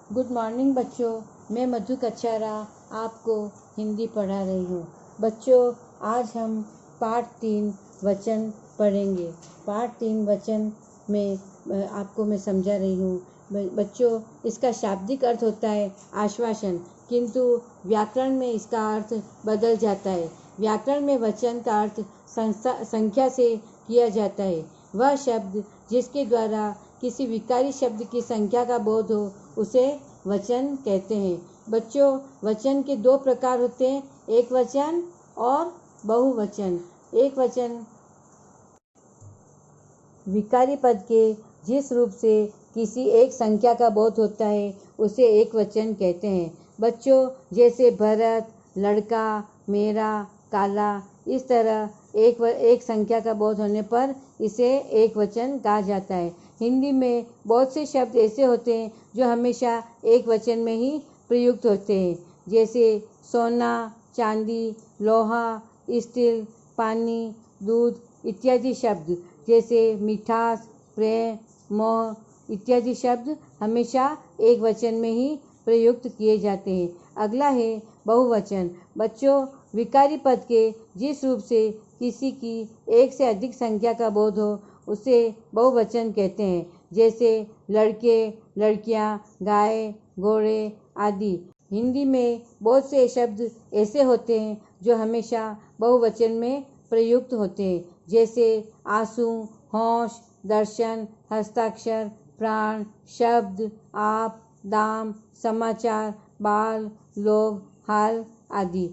Good morning बच्चों। मैं मधु कच्छारा आपको हिंदी पढ़ा रही हूँ। बच्चों, आज हम पाठ 3 वचन पढ़ेंगे। पाठ 3 वचन में आपको मैं समझा रही हूँ। बच्चों, इसका शाब्दिक अर्थ होता है आश्वासन, किंतु व्याकरण में इसका अर्थ बदल जाता है। व्याकरण में वचन का अर्थ संख्या से किया जाता है। वह शब्द जिसके द्वारा किसी विकारी शब्द की संख्या का बोध हो उसे वचन कहते हैं। बच्चों, वचन के 2 प्रकार होते हैं, एक वचन और बहुवचन। एक वचन विकारी पद के जिस रूप से किसी एक संख्या का बोध होता है उसे एक वचन कहते हैं। बच्चों, जैसे भरत, लड़का, मेरा, काला, इस तरह एक संख्या का बोध होने पर इसे एक वचन कहा जाता है। हिंदी में बहुत से शब्द ऐसे होते हैं जो हमेशा एक वचन में ही प्रयुक्त होते हैं, जैसे सोना, चांदी, लोहा, स्टील, पानी, दूध इत्यादि शब्द। जैसे मिठास, प्रेम, मोह इत्यादि शब्द हमेशा एक वचन में ही प्रयुक्त किए जाते हैं। अगला है बहुवचन। बच्चों, विकारी पद के जिस रूप से किसी की एक से अधिक संख्या का बोध हो उसे बहुवचन कहते हैं, जैसे लड़के, लड़कियां, गाय, घोड़े आदि। हिंदी में बहुत से शब्द ऐसे होते हैं जो हमेशा बहुवचन में प्रयुक्त होते हैं, जैसे आंसू, होश, दर्शन, हस्ताक्षर, प्राण, शब्द, आप, दाम, समाचार, बाल, लोग, हाल आदि।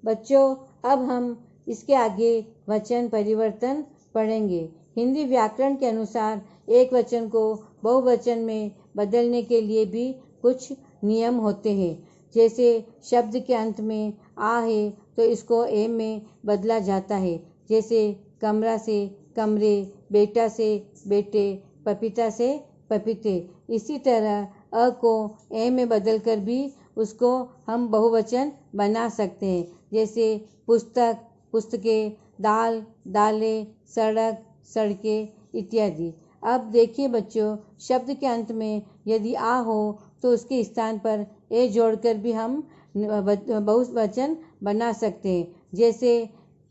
बच्चों, अब हम इसके आगे वचन परिवर्तन पढ़ेंगे। हिंदी व्याकरण के अनुसार एक वचन को बहुवचन में बदलने के लिए भी कुछ नियम होते हैं। जैसे शब्द के अंत में आ है तो इसको ए में बदला जाता है, जैसे कमरा से कमरे, बेटा से बेटे, पपीता से पपीते। इसी तरह अ को ए में बदलकर भी उसको हम बहुवचन बना सकते हैं, जैसे पुस्तक, पुस्तकें, दाल, दालें, सड़क, सड़कें इत्यादि। अब देखिए बच्चों, शब्द के अंत में यदि आ हो तो उसके स्थान पर ए जोड़कर भी हम बहुवचन बना सकते हैं, जैसे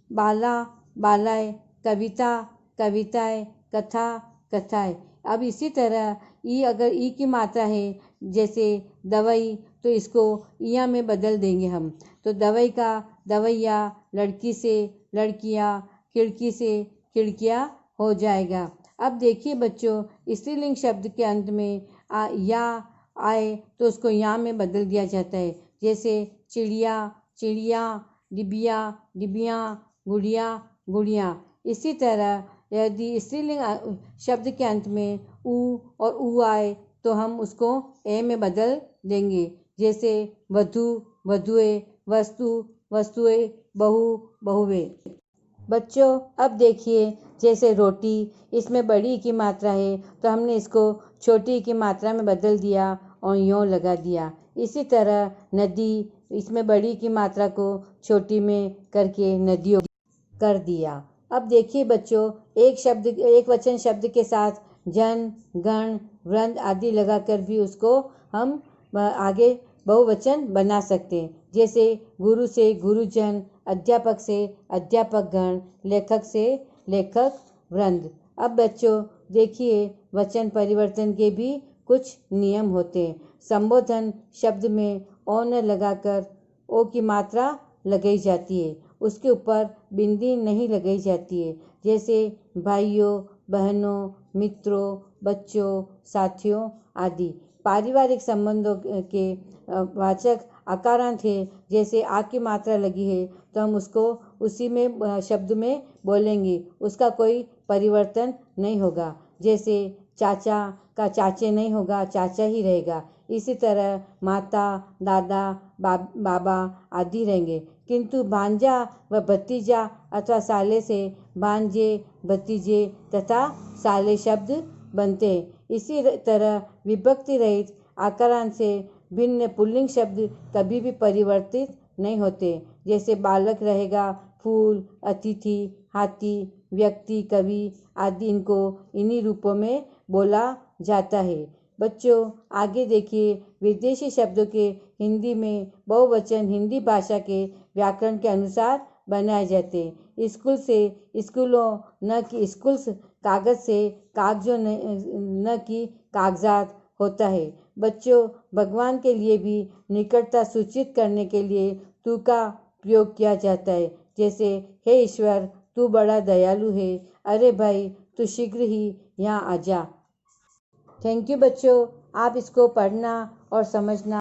बाला, बालाएं, कविता, कविताएं, कथा, कथाएं। अब इसी तरह अगर ई की मात्रा है, जैसे दवाई, तो इसको इया में बदल देंगे हम, तो दवाई का दवैया, लड़की से लड़कियां, खिड़की से खिड़कियां हो जाएगा। अब देखिए बच्चों, स्त्रीलिंग शब्द के अंत में या आए तो उसको या में बदल दिया जाता है, जैसे चिड़िया, चिड़िया, डिबिया, डिबिया, गुड़िया, गुड़िया। इसी तरह यदि स्त्रीलिंग शब्द के अंत में ऊ और ऊ आए तो हम उसको ए में बदल देंगे, जैसे वधू, वधुए, वस्तु, वस्तुएं, बहू, बहुए। बच्चों, अब देखिए, जैसे रोटी, इसमें बड़ी की मात्रा है तो हमने इसको छोटी की मात्रा में बदल दिया और यों लगा दिया। इसी तरह नदी, इसमें बड़ी की मात्रा को छोटी में करके नदियों कर दिया। अब देखिए बच्चों, एक वचन शब्द के साथ जन, गण, वृंद आदि लगाकर भी उसको हम आगे बहुवचन बना सकते हैं, जैसे गुरु से गुरुजन, अध्यापक से अध्यापक गण, लेखक से लेखक वृंद। अब बच्चों देखिए, वचन परिवर्तन के भी कुछ नियम होते हैं। संबोधन शब्द में ओ न लगाकर ओ की मात्रा लगाई जाती है, उसके ऊपर बिंदी नहीं लगाई जाती है, जैसे भाइयों, बहनों, मित्रों, बच्चों, साथियों आदि। पारिवारिक संबंधों के वाचक आकारांत है, जैसे आ की मात्रा लगी है तो हम उसको उसी में शब्द में बोलेंगे, उसका कोई परिवर्तन नहीं होगा। जैसे चाचा का चाचे नहीं होगा, चाचा ही रहेगा। इसी तरह माता, दादा, बाबा आदि रहेंगे, किंतु भांजा व भतीजा अथवा साले से भांजे, भतीजे तथा साले शब्द बनते हैं। इसी तरह विभक्ति रहित आकारांत से भिन्न पुल्लिंग शब्द कभी भी परिवर्तित नहीं होते, जैसे बालक रहेगा, फूल, अतिथि, हाथी, व्यक्ति, कवि आदि। इनको इन्हीं रूपों में बोला जाता है। बच्चों आगे देखिए, विदेशी शब्दों के हिंदी में बहुवचन हिंदी भाषा के व्याकरण के अनुसार बनाए जाते हैं। स्कूल से स्कूलों, न कि स्कूल्स, कागज से कागजों, न कि कागजात होता है। बच्चों, भगवान के लिए भी निकटता सूचित करने के लिए तू का प्रयोग किया जाता है, जैसे हे ईश्वर तू बड़ा दयालु है, अरे भाई तू शीघ्र ही यहाँ आ जा। थैंक यू बच्चों, आप इसको पढ़ना और समझना